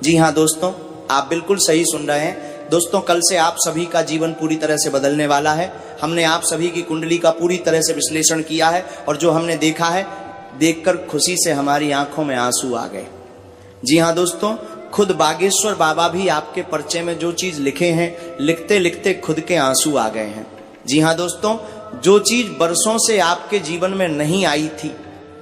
जी हाँ दोस्तों, आप बिल्कुल सही सुन रहे हैं। दोस्तों, कल से आप सभी का जीवन पूरी तरह से बदलने वाला है। हमने आप सभी की कुंडली का पूरी तरह से विश्लेषण किया है और जो हमने देखा है, देखकर खुशी से हमारी आंखों में आंसू आ गए। जी हाँ दोस्तों, खुद बागेश्वर बाबा भी आपके पर्चे में जो चीज लिखे हैं, लिखते लिखते खुद के आंसू आ गए हैं। जी हाँ दोस्तों, जो चीज बरसों से आपके जीवन में नहीं आई थी,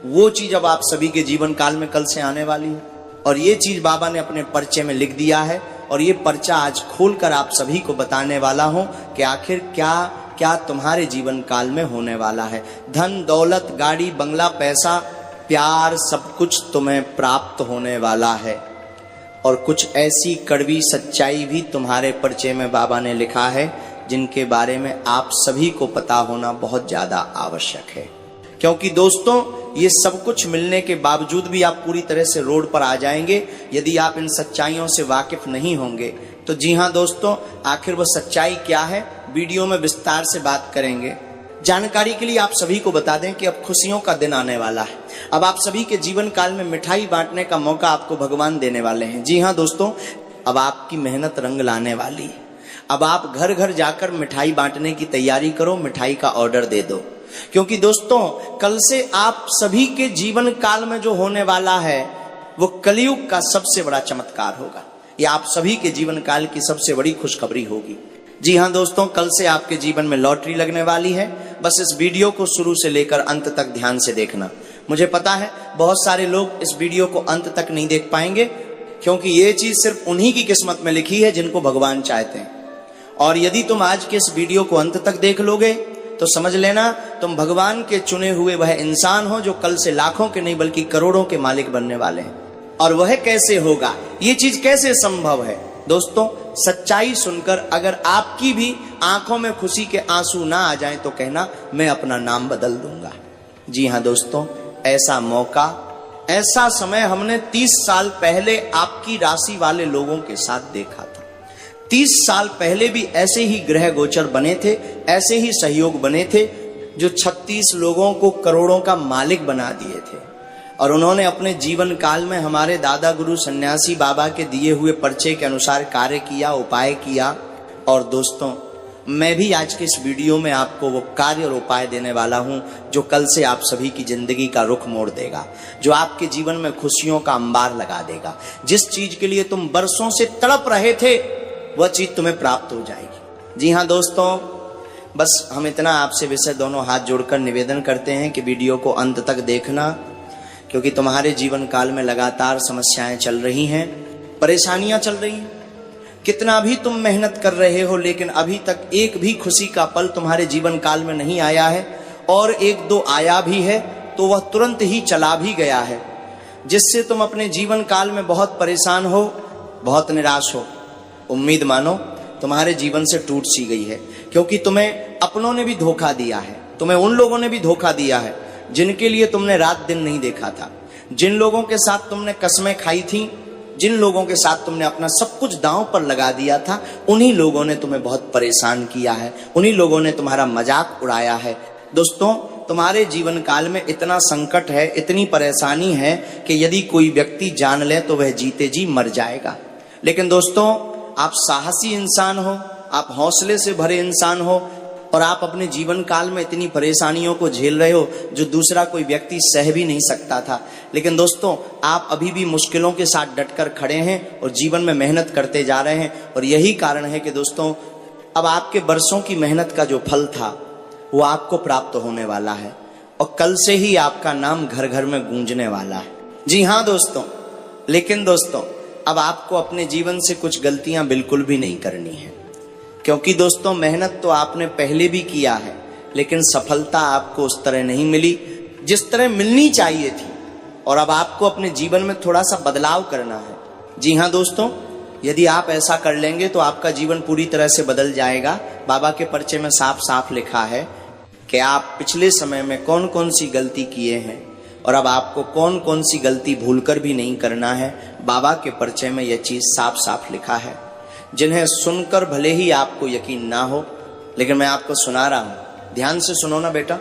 वो चीज अब आप सभी के जीवन काल में कल से आने वाली है। और ये चीज बाबा ने अपने पर्चे में लिख दिया है और ये पर्चा आज खोलकर आप सभी को बताने वाला हूं कि आखिर क्या क्या तुम्हारे जीवन काल में होने वाला है। धन दौलत, गाड़ी बंगला, पैसा, प्यार, सब कुछ तुम्हें प्राप्त होने वाला है। और कुछ ऐसी कड़वी सच्चाई भी तुम्हारे पर्चे में बाबा ने लिखा है जिनके बारे में आप सभी को पता होना बहुत ज्यादा आवश्यक है। क्योंकि दोस्तों, ये सब कुछ मिलने के बावजूद भी आप पूरी तरह से रोड पर आ जाएंगे यदि आप इन सच्चाइयों से वाकिफ नहीं होंगे। तो जी हाँ दोस्तों, आखिर वो सच्चाई क्या है, वीडियो में विस्तार से बात करेंगे। जानकारी के लिए आप सभी को बता दें कि अब खुशियों का दिन आने वाला है। अब आप सभी के जीवन काल में मिठाई बांटने का मौका आपको भगवान देने वाले हैं। जी हाँ दोस्तों, अब आपकी मेहनत रंग लाने वाली है। अब आप घर घर जाकर मिठाई बांटने की तैयारी करो, मिठाई का ऑर्डर दे दो। क्योंकि दोस्तों, कल से आप सभी के जीवन काल में जो होने वाला है वो कलयुग का सबसे बड़ा चमत्कार होगा। ये आप सभी के जीवन काल की सबसे बड़ी खुशखबरी होगी। जी हाँ दोस्तों, कल से आपके जीवन में लॉटरी लगने वाली है। बस इस वीडियो को शुरू से लेकर अंत तक ध्यान से देखना। मुझे पता है बहुत सारे लोग इस वीडियो को अंत तक नहीं देख पाएंगे, क्योंकि ये चीज सिर्फ उन्हीं की किस्मत में लिखी है जिनको भगवान चाहते हैं। और यदि तुम आज के इस वीडियो को अंत तक देख लोगे तो समझ लेना तुम भगवान के चुने हुए वह इंसान हो जो कल से लाखों के नहीं बल्कि करोड़ों के मालिक बनने वाले हैं। और वह कैसे होगा, ये चीज कैसे संभव है? दोस्तों, सच्चाई सुनकर अगर आपकी भी आंखों में खुशी के आंसू ना आ जाएं तो कहना मैं अपना नाम बदल दूंगा। जी हाँ दोस्तों, ऐसा मौका, ऐसा समय हमने 30 साल पहले आपकी राशि वाले लोगों के साथ देखा था। 30 साल पहले भी ऐसे ही ग्रह गोचर बने थे, ऐसे ही सहयोग बने थे जो 36 लोगों को करोड़ों का मालिक बना दिए थे। और उन्होंने अपने जीवन काल में हमारे दादा गुरु सन्यासी बाबा के दिए हुए पर्चे के अनुसार कार्य किया, उपाय किया। और दोस्तों, मैं भी आज के इस वीडियो में आपको वो कार्य और उपाय देने वाला हूं जो कल से आप सभी की जिंदगी का रुख मोड़ देगा, जो आपके जीवन में खुशियों का अंबार लगा देगा। जिस चीज के लिए तुम बरसों से तड़प रहे थे वह चीज तुम्हें प्राप्त हो जाएगी। जी हाँ दोस्तों, बस हम इतना आपसे विषय दोनों हाथ जोड़कर निवेदन करते हैं कि वीडियो को अंत तक देखना, क्योंकि तुम्हारे जीवन काल में लगातार समस्याएं चल रही हैं, परेशानियां चल रही हैं। कितना भी तुम मेहनत कर रहे हो लेकिन अभी तक एक भी खुशी का पल तुम्हारे जीवन काल में नहीं आया है, और एक दो आया भी है तो वह तुरंत ही चला भी गया है, जिससे तुम अपने जीवन काल में बहुत परेशान हो, बहुत निराश हो। उम्मीद मानो तुम्हारे जीवन से टूट सी गई है, क्योंकि तुम्हें अपनों ने भी धोखा दिया है, तुम्हें उन लोगों ने भी धोखा दिया है जिनके लिए तुमने रात दिन नहीं देखा था, जिन लोगों के साथ तुमने कसमें खाई थी, जिन लोगों के साथ तुमने अपना सब कुछ दांव पर लगा दिया था, उन्हीं लोगों ने तुम्हें बहुत परेशान किया है, उन्हीं लोगों ने तुम्हारा मजाक उड़ाया है। दोस्तों, तुम्हारे जीवन काल में इतना संकट है, इतनी परेशानी है कि यदि कोई व्यक्ति जान ले तो वह जीते जी मर जाएगा। लेकिन दोस्तों, आप साहसी इंसान हो, आप हौसले से भरे इंसान हो, और आप अपने जीवन काल में इतनी परेशानियों को झेल रहे हो जो दूसरा कोई व्यक्ति सह भी नहीं सकता था। लेकिन दोस्तों, आप अभी भी मुश्किलों के साथ डटकर खड़े हैं और जीवन में मेहनत करते जा रहे हैं। और यही कारण है कि दोस्तों, अब आपके बरसों की मेहनत का जो फल था वो आपको प्राप्त होने वाला है, और कल से ही आपका नाम घर घर में गूंजने वाला है। जी हाँ दोस्तों, लेकिन दोस्तों, अब आपको अपने जीवन से कुछ गलतियां बिल्कुल भी नहीं करनी है, क्योंकि दोस्तों, मेहनत तो आपने पहले भी किया है लेकिन सफलता आपको उस तरह नहीं मिली जिस तरह मिलनी चाहिए थी। और अब आपको अपने जीवन में थोड़ा सा बदलाव करना है। जी हाँ दोस्तों, यदि आप ऐसा कर लेंगे तो आपका जीवन पूरी तरह से बदल जाएगा। बाबा के पर्चे में साफ साफ लिखा है कि आप पिछले समय में कौन कौन सी गलती किए हैं और अब आपको कौन कौन सी गलती भूलकर भी नहीं करना है। बाबा के पर्चे में यह चीज साफ साफ लिखा है, जिन्हें सुनकर भले ही आपको यकीन ना हो, लेकिन मैं आपको सुना रहा हूं, ध्यान से सुनो ना बेटा।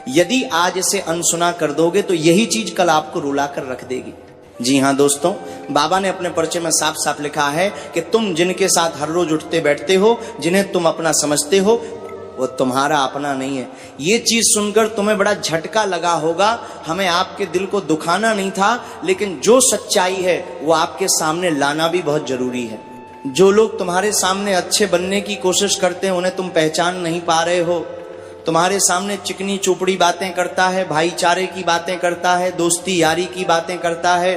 यदि आज इसे अनसुना कर दोगे तो यही चीज कल आपको रुला कर रख देगी। जी हाँ दोस्तों, बाबा ने अपने पर्चे में साफ साफ लिखा है कि तुम जिनके साथ हर रोज उठते बैठते हो, जिन्हें तुम अपना समझते हो, वो तुम्हारा अपना नहीं है। ये चीज सुनकर तुम्हें बड़ा झटका लगा होगा। हमें आपके दिल को दुखाना नहीं था, लेकिन जो सच्चाई है वो आपके सामने लाना भी बहुत जरूरी है। जो लोग तुम्हारे सामने अच्छे बनने की कोशिश करते हैं उन्हें तुम पहचान नहीं पा रहे हो। तुम्हारे सामने चिकनी चोपड़ी बातें करता है, भाईचारे की बातें करता है, दोस्ती यारी की बातें करता है,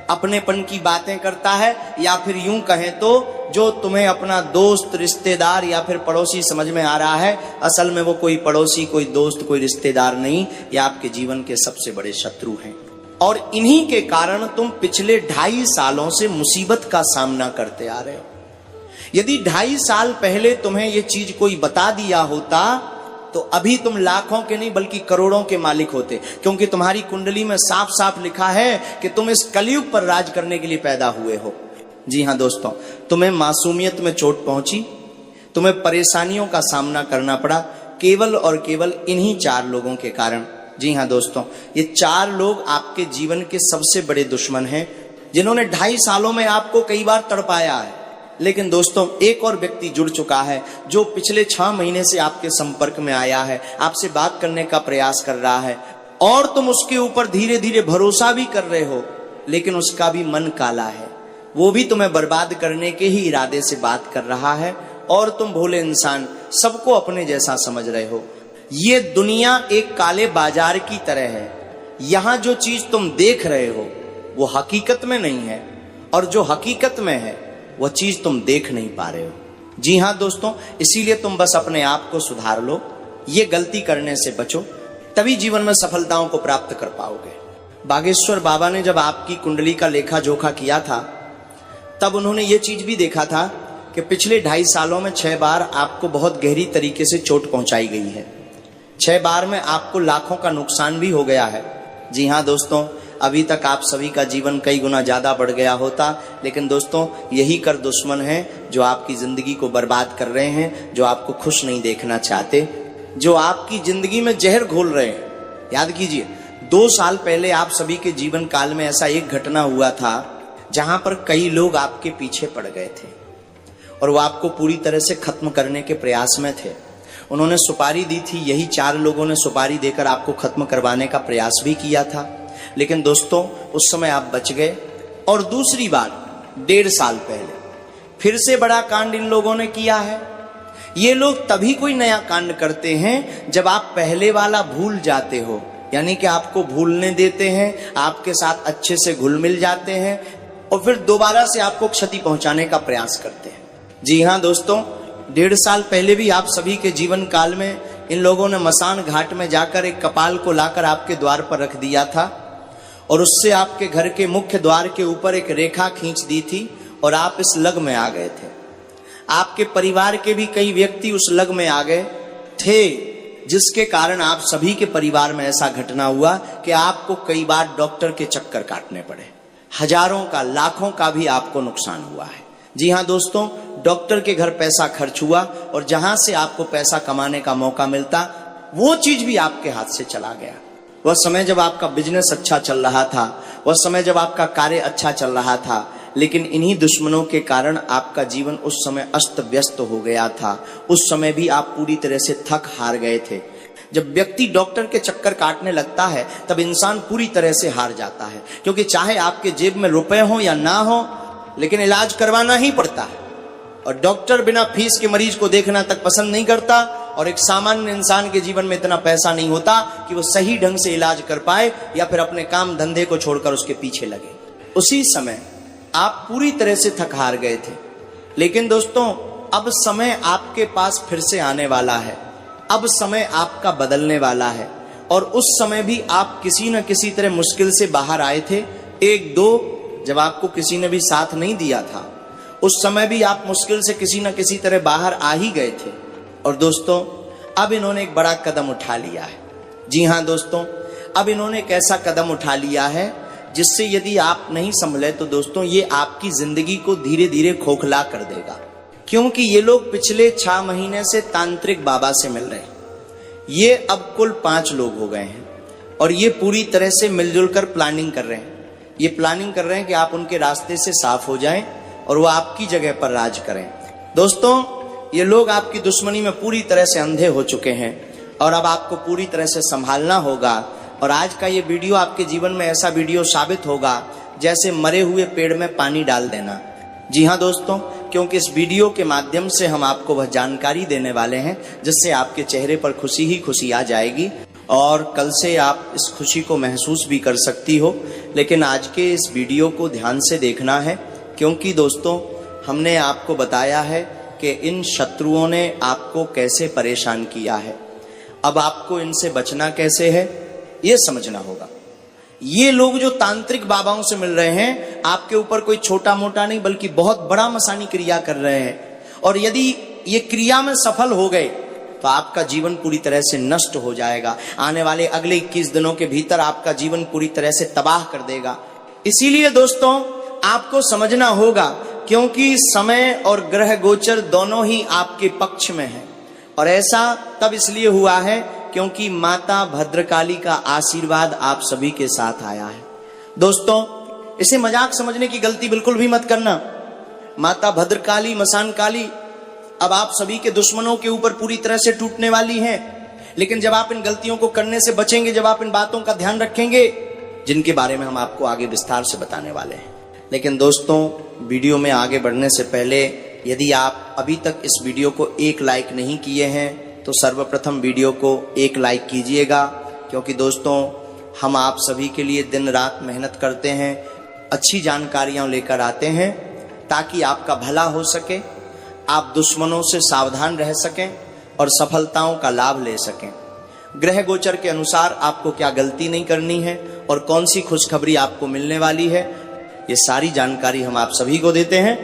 अपनेपन की बातें करता है, या फिर यूं कहें तो जो तुम्हें अपना दोस्त, रिश्तेदार या फिर पड़ोसी समझ में आ रहा है, असल में वो कोई पड़ोसी, कोई दोस्त, कोई रिश्तेदार नहीं, ये आपके जीवन के सबसे बड़े शत्रु हैं। और इन्हीं के कारण तुम पिछले 2.5 सालों से मुसीबत का सामना करते आ रहे हो। यदि 2.5 साल पहले तुम्हें ये चीज कोई बता दिया होता तो अभी तुम लाखों के नहीं बल्कि करोड़ों के मालिक होते, क्योंकि तुम्हारी कुंडली में साफ साफ लिखा है कि तुम इस कलयुग पर राज करने के लिए पैदा हुए हो। जी हाँ दोस्तों, तुम्हें मासूमियत में चोट पहुंची, तुम्हें परेशानियों का सामना करना पड़ा केवल और केवल इन्हीं 4 लोगों के कारण। जी हाँ दोस्तों, ये 4 लोग आपके जीवन के सबसे बड़े दुश्मन हैं, जिन्होंने 2.5 सालों में आपको कई बार तड़पाया है। लेकिन दोस्तों, एक और व्यक्ति जुड़ चुका है जो पिछले 6 महीने से आपके संपर्क में आया है, आपसे बात करने का प्रयास कर रहा है, और तुम उसके ऊपर धीरे धीरे भरोसा भी कर रहे हो, लेकिन उसका भी मन काला है। वो भी तुम्हें बर्बाद करने के ही इरादे से बात कर रहा है, और तुम भोले इंसान सबको अपने जैसा समझ रहे हो। ये दुनिया एक काले बाजार की तरह है। यहां जो चीज तुम देख रहे हो वो हकीकत में नहीं है, और जो हकीकत में है वो चीज तुम देख नहीं पा रहे हो। जी हाँ दोस्तों, इसीलिए तुम बस अपने आप को सुधार लो, ये गलती करने से बचो, तभी जीवन में सफलताओं को प्राप्त कर पाओगे। बागेश्वर बाबा ने जब आपकी कुंडली का लेखा जोखा किया था, तब उन्होंने ये चीज भी देखा था कि पिछले 2.5 सालों में 6 बार आपको बहुत गहरी तरीके से चोट पहुंचाई गई है। 6 बार में आपको लाखों का नुकसान भी हो गया है। जी हाँ दोस्तों, अभी तक आप सभी का जीवन कई गुना ज्यादा बढ़ गया होता, लेकिन दोस्तों यही कर दुश्मन हैं जो आपकी जिंदगी को बर्बाद कर रहे हैं, जो आपको खुश नहीं देखना चाहते, जो आपकी जिंदगी में जहर घोल रहे हैं। याद कीजिए, 2 साल पहले आप सभी के जीवन काल में ऐसा एक घटना हुआ था जहां पर कई लोग आपके पीछे पड़ गए थे और वो आपको पूरी तरह से खत्म करने के प्रयास में थे। उन्होंने सुपारी दी थी, यही 4 लोगों ने सुपारी देकर आपको खत्म करवाने का प्रयास भी किया था, लेकिन दोस्तों उस समय आप बच गए। और दूसरी बार 1.5 साल पहले फिर से बड़ा कांड इन लोगों ने किया है। ये लोग तभी कोई नया कांड करते हैं जब आप पहले वाला भूल जाते हो, यानी कि आपको भूलने देते हैं, आपके साथ अच्छे से घुल मिल जाते हैं और फिर दोबारा से आपको क्षति पहुंचाने का प्रयास करते हैं। जी हाँ दोस्तों, 1.5 साल पहले भी आप सभी के जीवन काल में इन लोगों ने मसान घाट में जाकर एक कपाल को लाकर आपके द्वार पर रख दिया था और उससे आपके घर के मुख्य द्वार के ऊपर एक रेखा खींच दी थी और आप इस लग में आ गए थे। आपके परिवार के भी कई व्यक्ति उस लग में आ गए थे, जिसके कारण आप सभी के परिवार में ऐसा घटना हुआ कि आपको कई बार डॉक्टर के चक्कर काटने पड़े, हजारों का, लाखों का भी आपको नुकसान हुआ है। जी हाँ दोस्तों, डॉक्टर के घर पैसा खर्च हुआ और जहां से आपको पैसा कमाने का मौका मिलता वो चीज भी आपके हाथ से चला गया। वह समय जब आपका बिजनेस अच्छा चल रहा था, वह समय जब आपका कार्य अच्छा चल रहा था, लेकिन इन्हीं दुश्मनों के कारण आपका जीवन उस समय अस्त व्यस्त हो गया था। उस समय भी आप पूरी तरह से थक हार गए थे। जब व्यक्ति डॉक्टर के चक्कर काटने लगता है तब इंसान पूरी तरह से हार जाता है, क्योंकि चाहे आपके जेब में रुपए हो या ना हो, लेकिन इलाज करवाना ही पड़ता है और डॉक्टर बिना फीस के मरीज को देखना तक पसंद नहीं करता और एक सामान्य इंसान के जीवन में इतना पैसा नहीं होता कि वो सही ढंग से इलाज कर पाए या फिर अपने काम धंधे को छोड़कर उसके पीछे लगे। उसी समय आप पूरी तरह से थक हार गए थे, लेकिन दोस्तों अब समय आपके पास फिर से आने वाला है। अब समय आपका बदलने वाला है और उस समय भी आप किसी न किसी तरह मुश्किल से बाहर आए थे। 1-2 जब आपको किसी ने भी साथ नहीं दिया था, उस समय भी आप मुश्किल से किसी न किसी तरह बाहर आ ही गए थे। और दोस्तों अब इन्होंने एक बड़ा कदम उठा लिया है। जी हाँ दोस्तों, अब इन्होंने एक ऐसा कदम उठा लिया है जिससे यदि आप नहीं संभले तो दोस्तों ये आपकी जिंदगी को धीरे धीरे खोखला कर देगा। क्योंकि ये लोग पिछले 6 महीने से तांत्रिक बाबा से मिल रहे हैं। ये अब कुल 5 लोग हो गए हैं और ये पूरी तरह से मिलजुल कर प्लानिंग कर रहे हैं। ये प्लानिंग कर रहे हैं कि आप उनके रास्ते से साफ हो जाएं और वो आपकी जगह पर राज करें। दोस्तों, ये लोग आपकी दुश्मनी में पूरी तरह से अंधे हो चुके हैं और अब आपको पूरी तरह से संभालना होगा। और आज का ये वीडियो आपके जीवन में ऐसा वीडियो साबित होगा जैसे मरे हुए पेड़ में पानी डाल देना। जी हाँ दोस्तों, क्योंकि इस वीडियो के माध्यम से हम आपको वह जानकारी देने वाले हैं जिससे आपके चेहरे पर खुशी ही खुशी आ जाएगी और कल से आप इस खुशी को महसूस भी कर सकती हो। लेकिन आज के इस वीडियो को ध्यान से देखना है, क्योंकि दोस्तों हमने आपको बताया है कि इन शत्रुओं ने आपको कैसे परेशान किया है। अब आपको इनसे बचना कैसे है ये समझना होगा। ये लोग जो तांत्रिक बाबाओं से मिल रहे हैं, आपके ऊपर कोई छोटा मोटा नहीं बल्कि बहुत बड़ा मसानी क्रिया कर रहे हैं। और यदि ये क्रिया में सफल हो गए तो आपका जीवन पूरी तरह से नष्ट हो जाएगा। आने वाले अगले 21 दिनों के भीतर आपका जीवन पूरी तरह से तबाह कर देगा। इसीलिए दोस्तों आपको समझना होगा, क्योंकि समय और ग्रह गोचर दोनों ही आपके पक्ष में है। और ऐसा तब इसलिए हुआ है क्योंकि माता भद्रकाली का आशीर्वाद आप सभी के साथ आया है। दोस्तों, इसे मजाक समझने की गलती बिल्कुल भी मत करना। माता भद्रकाली, मसान काली अब आप सभी के दुश्मनों के ऊपर पूरी तरह से टूटने वाली हैं। लेकिन जब आप इन गलतियों को करने से बचेंगे, जब आप इन बातों का ध्यान रखेंगे जिनके बारे में हम आपको आगे विस्तार से बताने वाले हैं। लेकिन दोस्तों, वीडियो में आगे बढ़ने से पहले यदि आप अभी तक इस वीडियो को एक लाइक नहीं किए हैं तो सर्वप्रथम वीडियो को एक लाइक कीजिएगा, क्योंकि दोस्तों हम आप सभी के लिए दिन रात मेहनत करते हैं, अच्छी जानकारियां लेकर आते हैं ताकि आपका भला हो सके, आप दुश्मनों से सावधान रह सकें और सफलताओं का लाभ ले सकें। ग्रह गोचर के अनुसार आपको क्या गलती नहीं करनी है और कौन सी खुशखबरी आपको मिलने वाली है, ये सारी जानकारी हम आप सभी को देते हैं।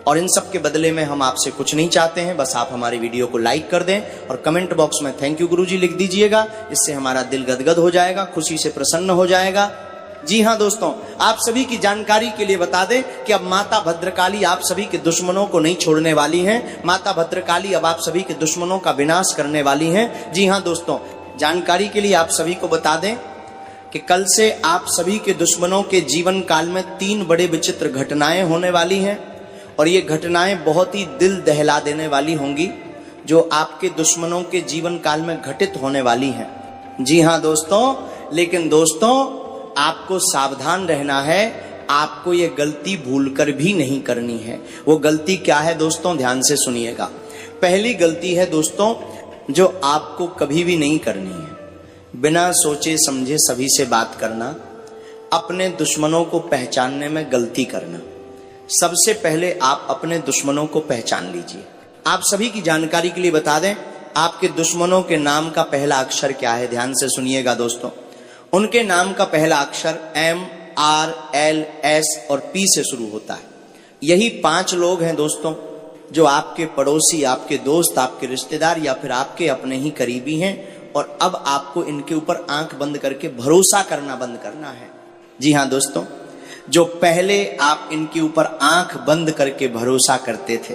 और इन सब के बदले में हम आपसे कुछ नहीं चाहते हैं, बस आप हमारी वीडियो को लाइक कर दें और कमेंट बॉक्स में थैंक यू गुरुजी लिख दीजिएगा। इससे हमारा दिल गदगद हो जाएगा, खुशी से प्रसन्न हो जाएगा। जी हाँ दोस्तों, आप सभी की जानकारी के लिए बता दें कि अब माता भद्रकाली आप सभी के दुश्मनों को नहीं छोड़ने वाली हैं। माता भद्रकाली अब आप सभी के दुश्मनों का विनाश करने वाली हैं। जी हाँ दोस्तों, जानकारी के लिए आप सभी को बता दें कि कल से आप सभी के दुश्मनों के जीवन काल में 3 बड़े विचित्र घटनाएं होने वाली हैं और ये घटनाएं बहुत ही दिल दहला देने वाली होंगी जो आपके दुश्मनों के जीवन काल में घटित होने वाली हैं। जी हाँ दोस्तों, लेकिन दोस्तों आपको सावधान रहना है, आपको ये गलती भूलकर भी नहीं करनी है। वो गलती क्या है दोस्तों, ध्यान से सुनिएगा। पहली गलती है दोस्तों जो आपको कभी भी नहीं करनी है, बिना सोचे समझे सभी से बात करना, अपने दुश्मनों को पहचानने में गलती करना। सबसे पहले आप अपने दुश्मनों को पहचान लीजिए। आप सभी की जानकारी के लिए बता दें, आपके दुश्मनों के नाम का पहला अक्षर क्या है, ध्यान से सुनिएगा दोस्तों। उनके नाम का पहला अक्षर M, R, L, S और P से शुरू होता है। यही 5 लोग हैं दोस्तों जो आपके पड़ोसी, आपके दोस्त, आपके रिश्तेदार या फिर आपके अपने ही करीबी हैं। और अब आपको इनके ऊपर आंख बंद करके भरोसा करना बंद करना है। जी हाँ दोस्तों, जो पहले आप इनके ऊपर आंख बंद करके भरोसा करते थे,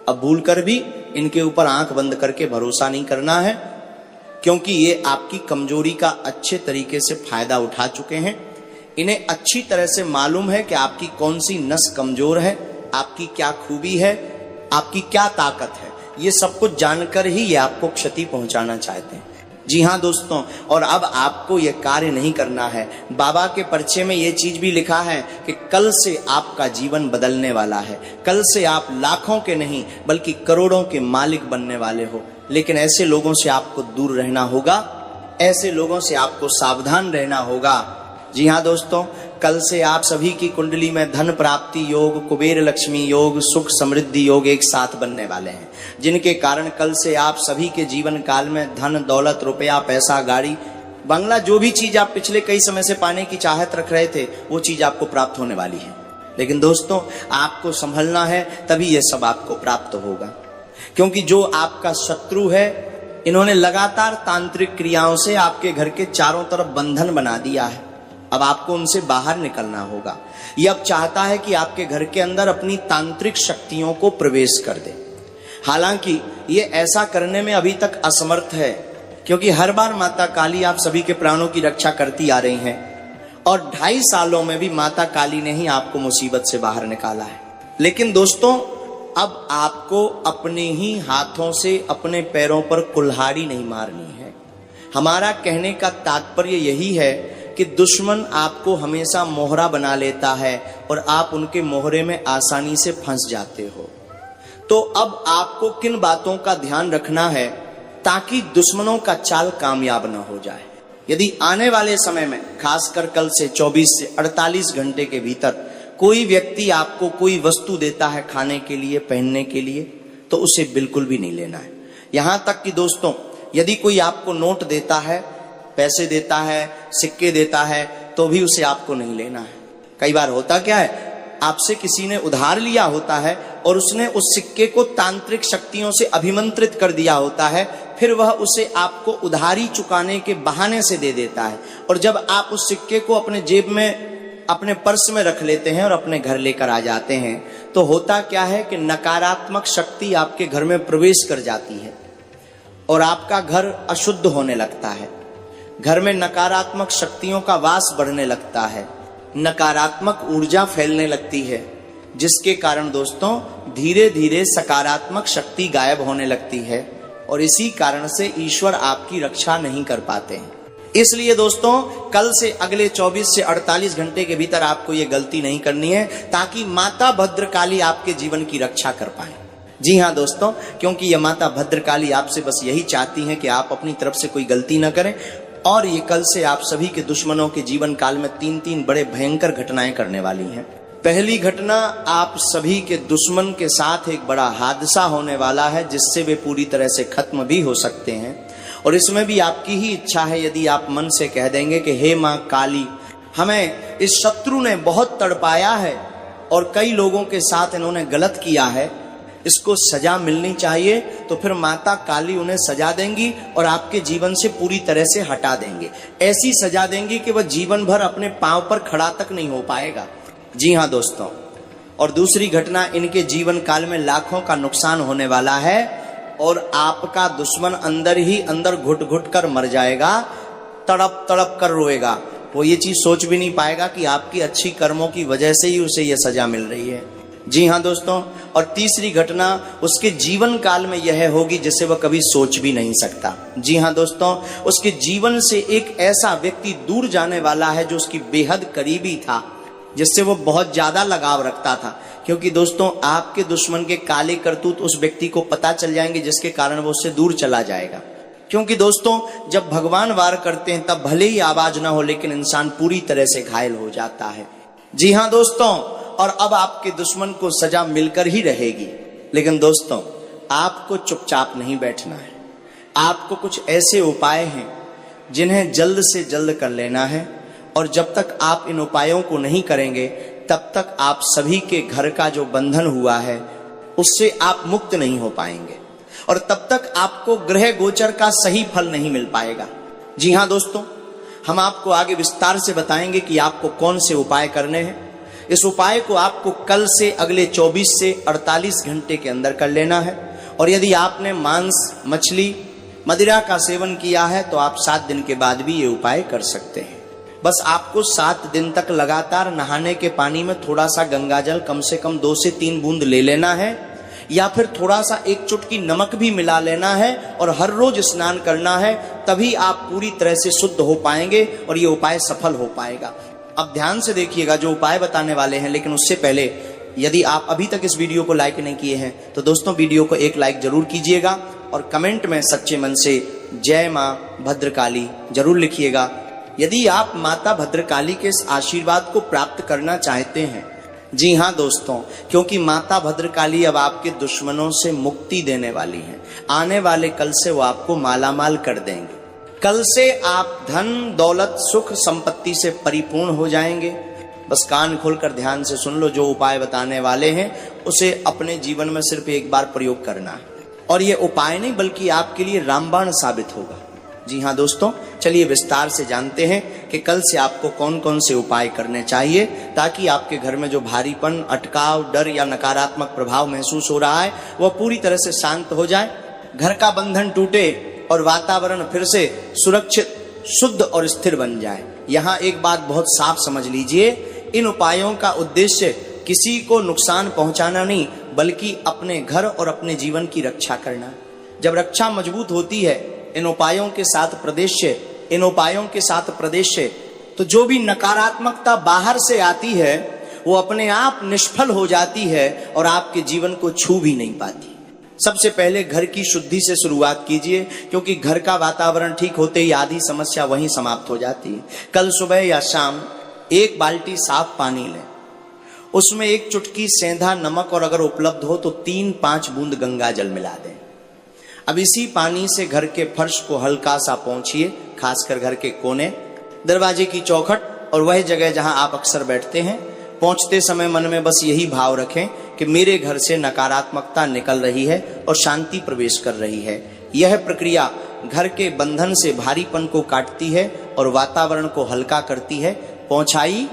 अब भूलकर भी इनके ऊपर आंख बंद करके भरोसा नहीं करना है, क्योंकि ये आपकी कमजोरी का अच्छे तरीके से फायदा उठा चुके हैं। इन्हें अच्छी तरह से मालूम है कि आपकी कौन सी नस कमजोर है, आपकी क्या खूबी है, आपकी क्या ताकत है। ये सब कुछ जानकर ही ये आपको क्षति पहुंचाना चाहते हैं। जी हाँ दोस्तों, और अब आपको यह कार्य नहीं करना है। बाबा के पर्चे में यह चीज भी लिखा है कि कल से आपका जीवन बदलने वाला है। कल से आप लाखों के नहीं बल्कि करोड़ों के मालिक बनने वाले हो। लेकिन ऐसे लोगों से आपको दूर रहना होगा, ऐसे लोगों से आपको सावधान रहना होगा। जी हाँ दोस्तों, कल से आप सभी की कुंडली में धन प्राप्ति योग, कुबेर लक्ष्मी योग, सुख समृद्धि योग एक साथ बनने वाले हैं, जिनके कारण कल से आप सभी के जीवन काल में धन, दौलत, रुपया, पैसा, गाड़ी, बंगला, जो भी चीज आप पिछले कई समय से पाने की चाहत रख रहे थे, वो चीज आपको प्राप्त होने वाली है। लेकिन दोस्तों आपको संभलना है, तभी ये सब आपको प्राप्त होगा। क्योंकि जो आपका शत्रु है, इन्होंने लगातार तांत्रिक क्रियाओं से आपके घर के चारों तरफ बंधन बना दिया है। अब आपको उनसे बाहर निकलना होगा। ये अब चाहता है कि आपके घर के अंदर अपनी तांत्रिक शक्तियों को प्रवेश कर दे। हालांकि ये ऐसा करने में अभी तक असमर्थ है, क्योंकि हर बार माता काली आप सभी के प्राणों की रक्षा करती आ रही हैं और 2.5 सालों में भी माता काली ने ही आपको मुसीबत से बाहर निकाला है। लेकिन दोस्तों, अब आपको अपने ही हाथों से अपने पैरों पर कुल्हाड़ी नहीं मारनी है। हमारा कहने का तात्पर्य यही है कि दुश्मन आपको हमेशा मोहरा बना लेता है और आप उनके मोहरे में आसानी से फंस जाते हो। तो अब आपको किन बातों का ध्यान रखना है ताकि दुश्मनों का चाल कामयाब न हो जाए। यदि आने वाले समय में, खासकर कल से 24 से 48 घंटे के भीतर कोई व्यक्ति आपको कोई वस्तु देता है खाने के लिए, पहनने के लिए, तो उसे बिल्कुल भी नहीं लेना है। यहां तक कि दोस्तों, यदि कोई आपको नोट देता है, पैसे देता है, सिक्के देता है, तो भी उसे आपको नहीं लेना है। कई बार होता क्या है, आपसे किसी ने उधार लिया होता है और उसने उस सिक्के को तांत्रिक शक्तियों से अभिमंत्रित कर दिया होता है, फिर वह उसे आपको उधारी चुकाने के बहाने से दे देता है। और जब आप उस सिक्के को अपने जेब में, अपने पर्स में रख लेते हैं और अपने घर लेकर आ जाते हैं, तो होता क्या है कि नकारात्मक शक्ति आपके घर में प्रवेश कर जाती है और आपका घर अशुद्ध होने लगता है। घर में नकारात्मक शक्तियों का वास बढ़ने लगता है, नकारात्मक ऊर्जा फैलने लगती है, जिसके कारण दोस्तों धीरे धीरे सकारात्मक शक्ति गायब होने लगती है और इसी कारण से ईश्वर आपकी रक्षा नहीं कर पाते हैं। इसलिए दोस्तों, कल से अगले 24 से 48 घंटे के भीतर आपको ये गलती नहीं करनी है ताकि माता भद्रकाली आपके जीवन की रक्षा कर पाए। जी हाँ दोस्तों, क्योंकि ये माता भद्रकाली आपसे बस यही चाहती हैं कि आप अपनी तरफ से कोई गलती ना करें। और ये कल से आप सभी के दुश्मनों के जीवन काल में 3 बड़े भयंकर घटनाएं करने वाली हैं। पहली घटना, आप सभी के दुश्मन के साथ एक बड़ा हादसा होने वाला है जिससे वे पूरी तरह से खत्म भी हो सकते हैं। और इसमें भी आपकी ही इच्छा है, यदि आप मन से कह देंगे कि हे माँ काली, हमें इस शत्रु ने बहुत तड़पाया है और कई लोगों के साथ इन्होंने गलत किया है, इसको सजा मिलनी चाहिए, तो फिर माता काली उन्हें सजा देंगी और आपके जीवन से पूरी तरह से हटा देंगे। ऐसी सजा देंगी कि वह जीवन भर अपने पांव पर खड़ा तक नहीं हो पाएगा। जी हाँ दोस्तों, और दूसरी घटना, इनके जीवन काल में लाखों का नुकसान होने वाला है और आपका दुश्मन अंदर ही अंदर घुट घुट कर मर जाएगा, तड़प तड़प कर रोएगा। वो ये चीज सोच भी नहीं पाएगा कि आपकी अच्छी कर्मों की वजह से ही उसे ये सजा मिल रही है। जी हाँ दोस्तों, और तीसरी घटना उसके जीवन काल में यह होगी जिसे वह कभी सोच भी नहीं सकता। जी हाँ दोस्तों, उसके जीवन से एक ऐसा व्यक्ति दूर जाने वाला है जो उसकी बेहद करीबी था, जिससे वो बहुत ज्यादा लगाव रखता था। क्योंकि दोस्तों, आपके दुश्मन के काले करतूत उस व्यक्ति को पता चल जाएंगे, जिसके कारण वो उससे दूर चला जाएगा। क्योंकि दोस्तों, जब भगवान वार करते हैं तब भले ही आवाज ना हो, लेकिन इंसान पूरी तरह से घायल हो जाता है। जी हाँ दोस्तों, और अब आपके दुश्मन को सजा मिलकर ही रहेगी। लेकिन दोस्तों, आपको चुपचाप नहीं बैठना है। आपको कुछ ऐसे उपाय हैं जिन्हें जल्द से जल्द कर लेना है, और जब तक आप इन उपायों को नहीं करेंगे तब तक आप सभी के घर का जो बंधन हुआ है उससे आप मुक्त नहीं हो पाएंगे, और तब तक आपको ग्रह गोचर का सही फल नहीं मिल पाएगा। जी हाँ दोस्तों, हम आपको आगे विस्तार से बताएंगे कि आपको कौन से उपाय करने हैं। इस उपाय को आपको कल से अगले 24 से 48 घंटे के अंदर कर लेना है। और यदि आपने मांस, मछली, मदिरा का सेवन किया है तो आप 7 दिन के बाद भी ये उपाय कर सकते हैं। बस आपको 7 दिन तक लगातार नहाने के पानी में थोड़ा सा गंगाजल, कम से कम 2 से 3 बूंद ले लेना है, या फिर थोड़ा सा 1 चुटकी नमक भी मिला लेना है और हर रोज स्नान करना है। तभी आप पूरी तरह से शुद्ध हो पाएंगे और ये उपाय सफल हो पाएगा। अब ध्यान से देखिएगा जो उपाय बताने वाले हैं, लेकिन उससे पहले यदि आप अभी तक इस वीडियो को लाइक नहीं किए हैं तो दोस्तों वीडियो को एक लाइक जरूर कीजिएगा और कमेंट में सच्चे मन से जय माँ भद्रकाली जरूर लिखिएगा। यदि आप माता भद्रकाली के इस आशीर्वाद को प्राप्त करना चाहते हैं, जी हाँ दोस्तों, क्योंकि माता भद्रकाली अब आपके दुश्मनों से मुक्ति देने वाली हैं। आने वाले कल से वो आपको मालामाल कर देंगे। कल से आप धन, दौलत, सुख, संपत्ति से परिपूर्ण हो जाएंगे। बस कान खोलकर ध्यान से सुन लो, जो उपाय बताने वाले हैं उसे अपने जीवन में सिर्फ एक बार प्रयोग करना है। और ये उपाय नहीं बल्कि आपके लिए रामबाण साबित होगा। जी हाँ दोस्तों, चलिए विस्तार से जानते हैं कि कल से आपको कौन कौन से उपाय करने चाहिए ताकि आपके घर में जो भारीपन, अटकाव, डर या नकारात्मक प्रभाव महसूस हो रहा है वह पूरी तरह से शांत हो जाए, घर का बंधन टूटे और वातावरण फिर से सुरक्षित, शुद्ध और स्थिर बन जाए। यहाँ एक बात बहुत साफ समझ लीजिए, इन उपायों का उद्देश्य किसी को नुकसान पहुंचाना नहीं, बल्कि अपने घर और अपने जीवन की रक्षा करना। जब रक्षा मजबूत होती है इन उपायों के साथ प्रदेश, तो जो भी नकारात्मकता बाहर से आती है वो अपने आप निष्फल हो जाती है और आपके जीवन को छू भी नहीं पाती। सबसे पहले घर की शुद्धि से शुरुआत कीजिए, क्योंकि घर का वातावरण ठीक होते ही आधी समस्या वहीं समाप्त हो जाती है। कल सुबह या शाम 1 बाल्टी साफ पानी लें, उसमें 1 चुटकी सेंधा नमक और अगर उपलब्ध हो तो 3-5 बूंद गंगा जल मिला दें। अब इसी पानी से घर के फर्श को हल्का सा पोंछिए, खासकर घर के कोने, दरवाजे की चौखट और वह जगह जहां आप अक्सर बैठते हैं। पहुंचते समय मन में बस यही भाव रखें कि मेरे घर से नकारात्मकता निकल रही है और शांति प्रवेश कर रही है। यह प्रक्रिया घर के बंधन से भारीपन को काटती है और वातावरण को हल्का करती है। पहुंचाई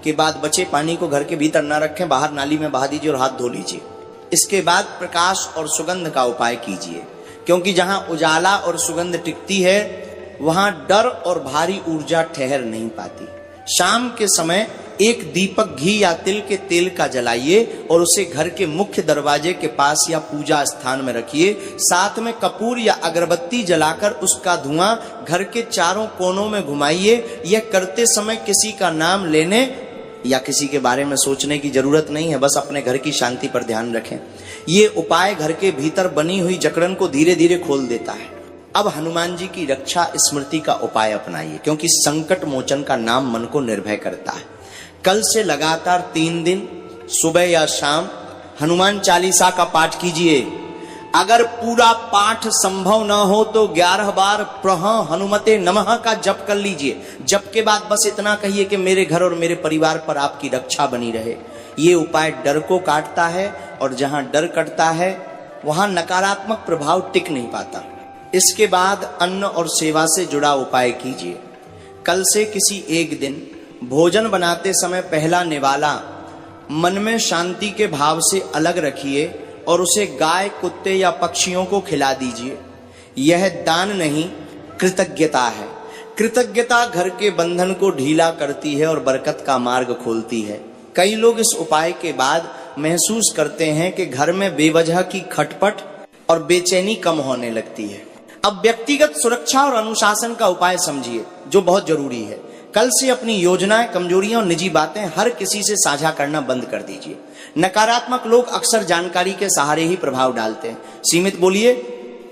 के बाद बचे पानी को घर के भीतर न रखें, बाहर नाली में बहा दीजिए और हाथ धो लीजिए। इसके बाद प्रकाश और सुगंध का उपाय कीजिए, क्योंकि जहां उजाला और सुगंध टिकती है वहां डर और भारी ऊर्जा ठहर नहीं पाती। शाम के समय 1 दीपक घी या तिल के तेल का जलाइए और उसे घर के मुख्य दरवाजे के पास या पूजा स्थान में रखिए। साथ में कपूर या अगरबत्ती जलाकर उसका धुआं घर के चारों कोनों में घुमाइए। यह करते समय किसी का नाम लेने या किसी के बारे में सोचने की जरूरत नहीं है, बस अपने घर की शांति पर ध्यान रखें। ये उपाय घर के भीतर बनी हुई जकड़न को धीरे धीरे खोल देता है। अब हनुमान जी की रक्षा स्मृति का उपाय अपनाइए, क्योंकि संकट मोचन का नाम मन को निर्भय करता है। कल से लगातार 3 दिन सुबह या शाम हनुमान चालीसा का पाठ कीजिए। अगर पूरा पाठ संभव न हो तो 11 बार प्रह हनुमते नमः का जप कर लीजिए। जप के बाद बस इतना कहिए कि मेरे घर और मेरे परिवार पर आपकी रक्षा बनी रहे। ये उपाय डर को काटता है और जहां डर कटता है वहां नकारात्मक प्रभाव टिक नहीं पाता। इसके बाद अन्न और सेवा से जुड़ा उपाय कीजिए। कल से किसी एक दिन भोजन बनाते समय पहला निवाला मन में शांति के भाव से अलग रखिए और उसे गाय, कुत्ते या पक्षियों को खिला dीजिए। यह दान नहीं, कृतज्ञता है। कृतज्ञता घर के बंधन को ढीला करती है और बरकत का मार्ग खोलती है। कई लोग इस उपाय के बाद महसूस करते हैं कि घर में बेवजह की खटपट और बेचैनी कम होने लगती है। अब व्यक्तिगत सुरक्षा और अनुशासन का उपाय समझिए, जो बहुत जरूरी है। कल से अपनी योजनाएं, कमजोरियां और निजी बातें हर किसी से साझा करना बंद कर दीजिए। नकारात्मक लोग अक्सर जानकारी के सहारे ही प्रभाव डालते हैं। सीमित बोलिए,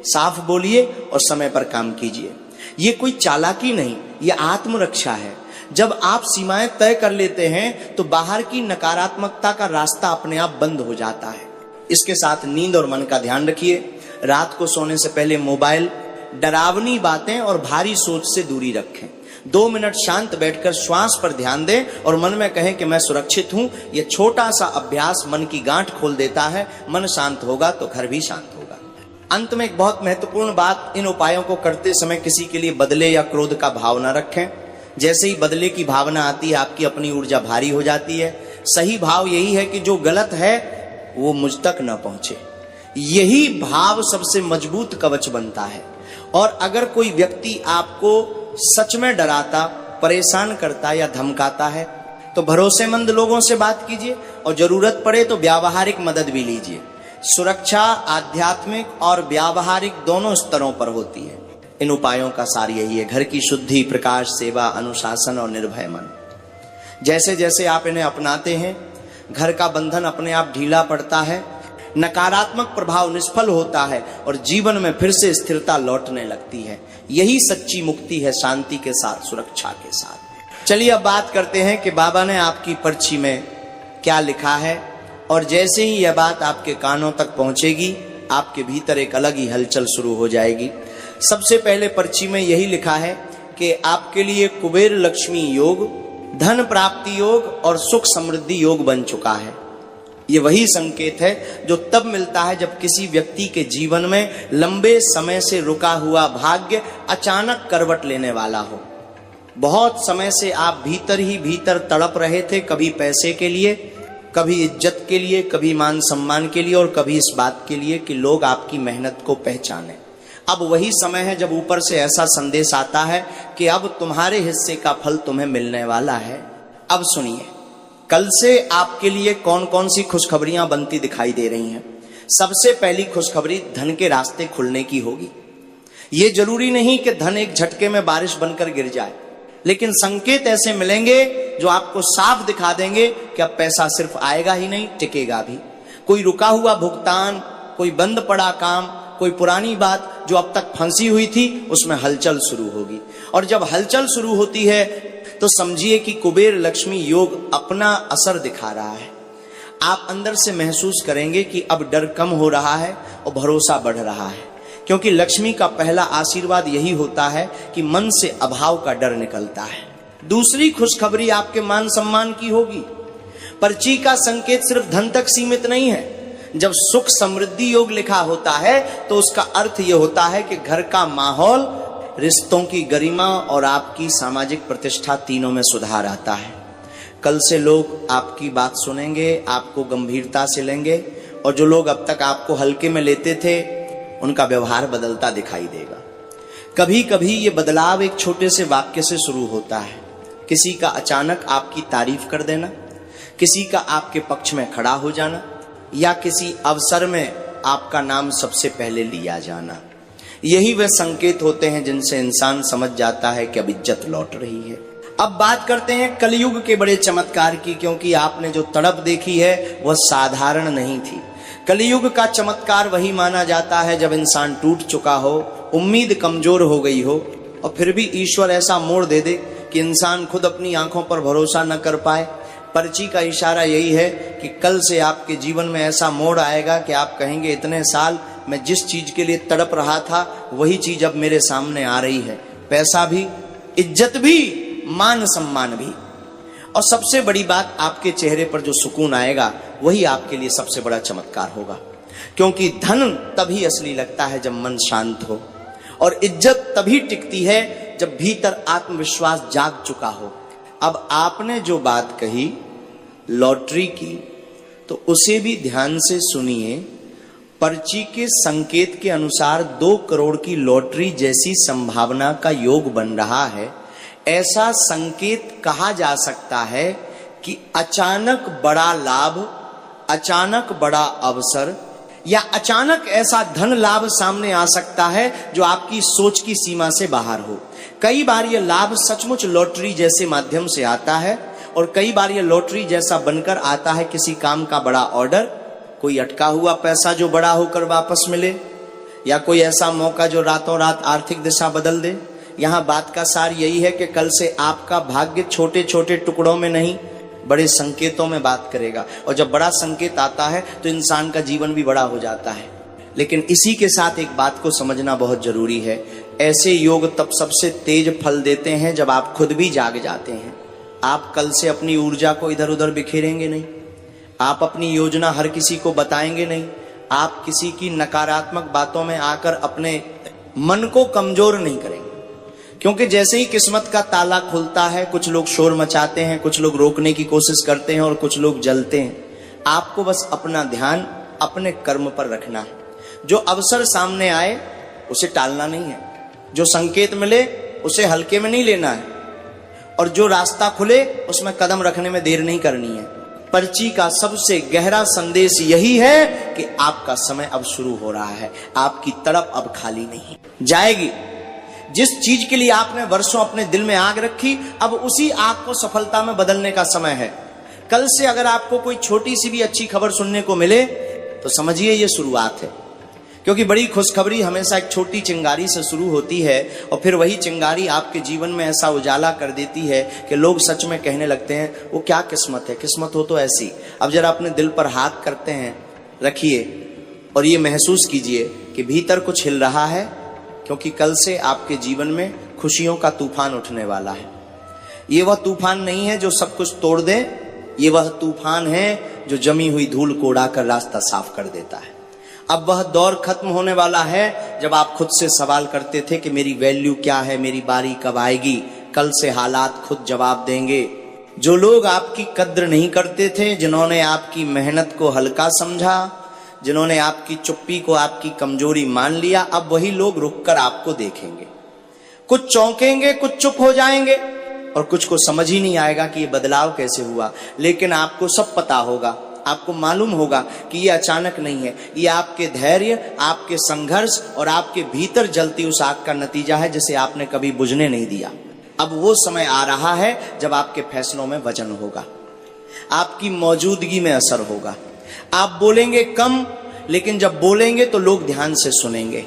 साफ बोलिए और समय पर काम कीजिए। ये कोई चालाकी नहीं, ये आत्मरक्षा है। जब आप सीमाएं तय कर लेते हैं तो बाहर की नकारात्मकता का रास्ता अपने आप बंद हो जाता है। इसके साथ नींद और मन का ध्यान रखिए। रात को सोने से पहले मोबाइल, डरावनी बातें और भारी सोच से दूरी रखें। 2 मिनट शांत बैठकर श्वास पर ध्यान दें और मन में कहें कि मैं सुरक्षित हूं। यह छोटा सा अभ्यास मन की गांठ खोल देता है। मन शांत होगा तो घर भी शांत होगा। अंत में एक बहुत महत्वपूर्ण बात, इन उपायों को करते समय किसी के लिए बदले या क्रोध का भाव न रखें। जैसे ही बदले की भावना आती है आपकी अपनी ऊर्जा भारी हो जाती है। सही भाव यही है कि जो गलत है वो मुझ तक न पहुंचे। यही भाव सबसे मजबूत कवच बनता है। और अगर कोई व्यक्ति आपको सच में डराता, परेशान करता या धमकाता है तो भरोसेमंद लोगों से बात कीजिए और जरूरत पड़े तो व्यावहारिक मदद भी लीजिए। सुरक्षा आध्यात्मिक और व्यावहारिक दोनों स्तरों पर होती है। इन उपायों का सार यही है: घर की शुद्धि, प्रकाश, सेवा, अनुशासन और निर्भय मन। जैसे जैसे आप इन्हें अपनाते हैं घर का बंधन अपने आप ढीला पड़ता है, नकारात्मक प्रभाव निष्फल होता है और जीवन में फिर से स्थिरता लौटने लगती है। यही सच्ची मुक्ति है, शांति के साथ, सुरक्षा के साथ। चलिए अब बात करते हैं कि बाबा ने आपकी पर्ची में क्या लिखा है। और जैसे ही यह बात आपके कानों तक पहुंचेगी आपके भीतर एक अलग ही हलचल शुरू हो जाएगी। सबसे पहले पर्ची में यही लिखा है कि आपके लिए कुबेर लक्ष्मी योग, धन प्राप्ति योग और सुख समृद्धि योग बन चुका है। ये वही संकेत है जो तब मिलता है जब किसी व्यक्ति के जीवन में लंबे समय से रुका हुआ भाग्य अचानक करवट लेने वाला हो। बहुत समय से आप भीतर ही भीतर तड़प रहे थे, कभी पैसे के लिए, कभी इज्जत के लिए, कभी मान सम्मान के लिए और कभी इस बात के लिए कि लोग आपकी मेहनत को पहचाने। अब वही समय है जब ऊपर से ऐसा संदेश आता है कि अब तुम्हारे हिस्से का फल तुम्हें मिलने वाला है। अब सुनिए, कल से आपके लिए कौन कौन सी खुशखबरियां बनती दिखाई दे रही हैं। सबसे पहली खुशखबरी धन के रास्ते खुलने की होगी। ये जरूरी नहीं कि धन एक झटके में बारिश बनकर गिर जाए, लेकिन संकेत ऐसे मिलेंगे जो आपको साफ दिखा देंगे कि अब पैसा सिर्फ आएगा ही नहीं, टिकेगा भी। कोई रुका हुआ भुगतान, कोई बंद पड़ा काम, कोई पुरानी बात जो अब तक फंसी हुई थी, उसमें हलचल शुरू होगी। और जब हलचल शुरू होती है तो समझिए कि कुबेर लक्ष्मी योग अपना असर दिखा रहा है। आप अंदर से महसूस करेंगे कि अब डर कम हो रहा है और भरोसा बढ़ रहा है, क्योंकि लक्ष्मी का पहला आशीर्वाद यही होता है कि मन से अभाव का डर निकलता है। दूसरी खुशखबरी आपके मान सम्मान की होगी। पर्ची का संकेत सिर्फ धन तक सीमित नहीं है। जब सुख समृद्धि योग लिखा होता है तो उसका अर्थ यह होता है कि घर का माहौल, रिश्तों की गरिमा और आपकी सामाजिक प्रतिष्ठा, तीनों में सुधार आता है। कल से लोग आपकी बात सुनेंगे, आपको गंभीरता से लेंगे, और जो लोग अब तक आपको हल्के में लेते थे उनका व्यवहार बदलता दिखाई देगा। कभी कभी ये बदलाव एक छोटे से वाक्य से शुरू होता है। किसी का अचानक आपकी तारीफ कर देना, किसी का आपके पक्ष में खड़ा हो जाना, या किसी अवसर में आपका नाम सबसे पहले लिया जाना। यही वे संकेत होते हैं जिनसे इंसान समझ जाता है कि अब इज्जत लौट रही है। अब बात करते हैं कलयुग के बड़े चमत्कार की, क्योंकि आपने जो तड़प देखी है वह साधारण नहीं थी। कलयुग का चमत्कार वही माना जाता है जब इंसान टूट चुका हो, उम्मीद कमजोर हो गई हो, और फिर भी ईश्वर ऐसा मोड़ दे दे कि इंसान खुद अपनी आंखों पर भरोसा न कर पाए। पर्ची का इशारा यही है कि कल से आपके जीवन में ऐसा मोड़ आएगा कि आप कहेंगे, इतने साल मैं जिस चीज के लिए तड़प रहा था वही चीज अब मेरे सामने आ रही है। पैसा भी, इज्जत भी, मान सम्मान भी, और सबसे बड़ी बात, आपके चेहरे पर जो सुकून आएगा वही आपके लिए सबसे बड़ा चमत्कार होगा। क्योंकि धन तभी असली लगता है जब मन शांत हो, और इज्जत तभी टिकती है जब भीतर आत्मविश्वास जाग चुका हो। अब आपने जो बात कही लॉटरी की, तो उसे भी ध्यान से सुनिए। पर्ची के संकेत के अनुसार 2 करोड़ की लॉटरी जैसी संभावना का योग बन रहा है। ऐसा संकेत कहा जा सकता है कि अचानक बड़ा लाभ, अचानक बड़ा अवसर, या अचानक ऐसा धन लाभ सामने आ सकता है जो आपकी सोच की सीमा से बाहर हो। कई बार यह लाभ सचमुच लॉटरी जैसे माध्यम से आता है, और कई बार यह लॉटरी जैसा बनकर आता है किसी काम का बड़ा ऑर्डर, कोई अटका हुआ पैसा जो बड़ा होकर वापस मिले, या कोई ऐसा मौका जो रातों रात आर्थिक दिशा बदल दे। यहां बात का सार यही है कि कल से आपका भाग्य छोटे छोटे टुकड़ों में नहीं, बड़े संकेतों में बात करेगा। और जब बड़ा संकेत आता है तो इंसान का जीवन भी बड़ा हो जाता है। लेकिन इसी के साथ एक बात को समझना बहुत जरूरी है, ऐसे योग तब सबसे तेज फल देते हैं जब आप खुद भी जाग जाते हैं। आप कल से अपनी ऊर्जा को इधर उधर बिखेरेंगे नहीं, आप अपनी योजना हर किसी को बताएंगे नहीं, आप किसी की नकारात्मक बातों में आकर अपने मन को कमजोर नहीं करेंगे। क्योंकि जैसे ही किस्मत का ताला खुलता है, कुछ लोग शोर मचाते हैं, कुछ लोग रोकने की कोशिश करते हैं और कुछ लोग जलते हैं। आपको बस अपना ध्यान अपने कर्म पर रखना है। जो अवसर सामने आए उसे टालना नहीं है, जो संकेत मिले उसे हल्के में नहीं लेना है, और जो रास्ता खुले उसमें कदम रखने में देर नहीं करनी है। पर्ची का सबसे गहरा संदेश यही है कि आपका समय अब शुरू हो रहा है, आपकी तड़प अब खाली नहीं जाएगी। जिस चीज के लिए आपने वर्षों अपने दिल में आग रखी, अब उसी आग को सफलता में बदलने का समय है। कल से अगर आपको कोई छोटी सी भी अच्छी खबर सुनने को मिले तो समझिए ये शुरुआत है, क्योंकि बड़ी खुशखबरी हमेशा एक छोटी चिंगारी से शुरू होती है, और फिर वही चिंगारी आपके जीवन में ऐसा उजाला कर देती है कि लोग सच में कहने लगते हैं, वो क्या किस्मत है, किस्मत हो तो ऐसी। अब जरा अपने दिल पर हाथ करते हैं, रखिए और ये महसूस कीजिए कि भीतर कुछ हिल रहा है, क्योंकि कल से आपके जीवन में खुशियों का तूफान उठने वाला है। ये वह तूफान नहीं है जो सब कुछ तोड़ दे, ये वह तूफान है जो जमी हुई धूल को उड़ाकर रास्ता साफ कर देता है। अब वह दौर खत्म होने वाला है जब आप खुद से सवाल करते थे कि मेरी वैल्यू क्या है, मेरी बारी कब आएगी। कल से हालात खुद जवाब देंगे। जो लोग आपकी कद्र नहीं करते थे, जिन्होंने आपकी मेहनत को हल्का समझा, जिन्होंने आपकी चुप्पी को आपकी कमजोरी मान लिया, अब वही लोग रुककर आपको देखेंगे। कुछ चौंकेंगे, कुछ चुप हो जाएंगे और कुछ को समझ ही नहीं आएगा कि ये बदलाव कैसे हुआ। लेकिन आपको सब पता होगा, आपको मालूम होगा कि ये अचानक नहीं है, ये आपके धैर्य, आपके संघर्ष और आपके भीतर जलती उस आग का नतीजा है जिसे आपने कभी बुझने नहीं दिया। अब वो समय आ रहा है जब आपके फैसलों में वजन होगा, आपकी मौजूदगी में असर होगा। आप बोलेंगे कम, लेकिन जब बोलेंगे तो लोग ध्यान से सुनेंगे।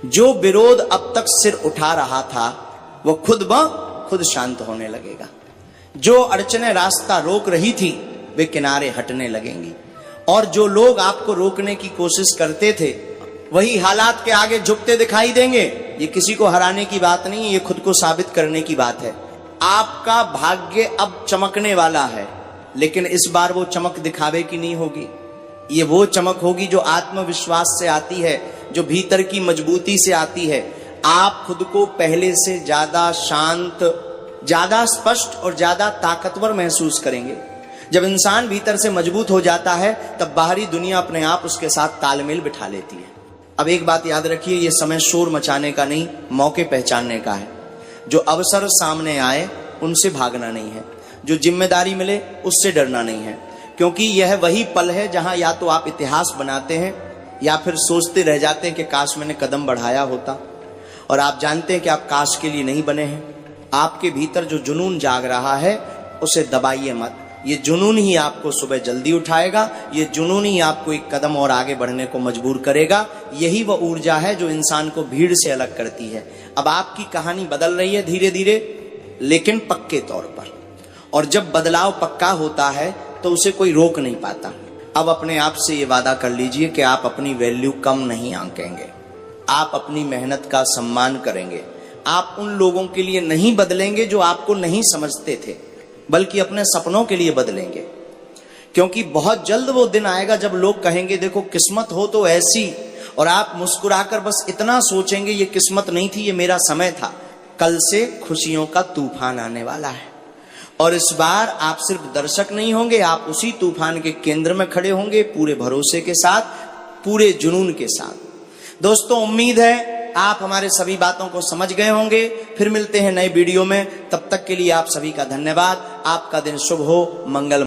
जो विरोध अब तक सिर उठा रहा था वो खुद शांत होने लगेगा। जो अड़चने रास्ता रोक रही थी वे किनारे हटने लगेंगी, और जो लोग आपको रोकने की कोशिश करते थे वही हालात के आगे झुकते दिखाई देंगे। ये किसी को हराने की बात नहीं है, ये खुद को साबित करने की बात है। आपका भाग्य अब चमकने वाला है, लेकिन इस बार वो चमक दिखावे की नहीं होगी। ये वो चमक होगी जो आत्मविश्वास से आती है, जो भीतर की मजबूती से आती है। आप खुद को पहले से ज्यादा शांत, ज्यादा स्पष्ट और ज्यादा ताकतवर महसूस करेंगे। जब इंसान भीतर से मजबूत हो जाता है तब बाहरी दुनिया अपने आप उसके साथ तालमेल बिठा लेती है। अब एक बात याद रखिए, ये समय शोर मचाने का नहीं, मौके पहचानने का है। जो अवसर सामने आए उनसे भागना नहीं है, जो जिम्मेदारी मिले उससे डरना नहीं है, क्योंकि यह वही पल है जहां या तो आप इतिहास बनाते हैं या फिर सोचते रह जाते हैं कि काश मैंने कदम बढ़ाया होता। और आप जानते हैं कि आप काश के लिए नहीं बने हैं। आपके भीतर जो जुनून जाग रहा है उसे दबाइए मत। ये जुनून ही आपको सुबह जल्दी उठाएगा, ये जुनून ही आपको एक कदम और आगे बढ़ने को मजबूर करेगा। यही वह ऊर्जा है जो इंसान को भीड़ से अलग करती है। अब आपकी कहानी बदल रही है धीरे धीरे, लेकिन पक्के तौर पर। और जब बदलाव पक्का होता है तो उसे कोई रोक नहीं पाता। अब अपने आप से ये वादा कर लीजिए कि आप अपनी वैल्यू कम नहीं आंकेंगे, आप अपनी मेहनत का सम्मान करेंगे। आप उन लोगों के लिए नहीं बदलेंगे जो आपको नहीं समझते थे, बल्कि अपने सपनों के लिए बदलेंगे। क्योंकि बहुत जल्द वो दिन आएगा जब लोग कहेंगे देखो किस्मत हो तो ऐसी, और आप मुस्कुराकर बस इतना सोचेंगे ये किस्मत नहीं थी, ये मेरा समय था। कल से खुशियों का तूफान आने वाला है, और इस बार आप सिर्फ दर्शक नहीं होंगे, आप उसी तूफान के केंद्र में खड़े होंगे, पूरे भरोसे के साथ, पूरे जुनून के साथ। दोस्तों, उम्मीद है आप हमारे सभी बातों को समझ गए होंगे। फिर मिलते हैं नए वीडियो में, तब तक के लिए आप सभी का धन्यवाद। आपका दिन शुभ हो, मंगल।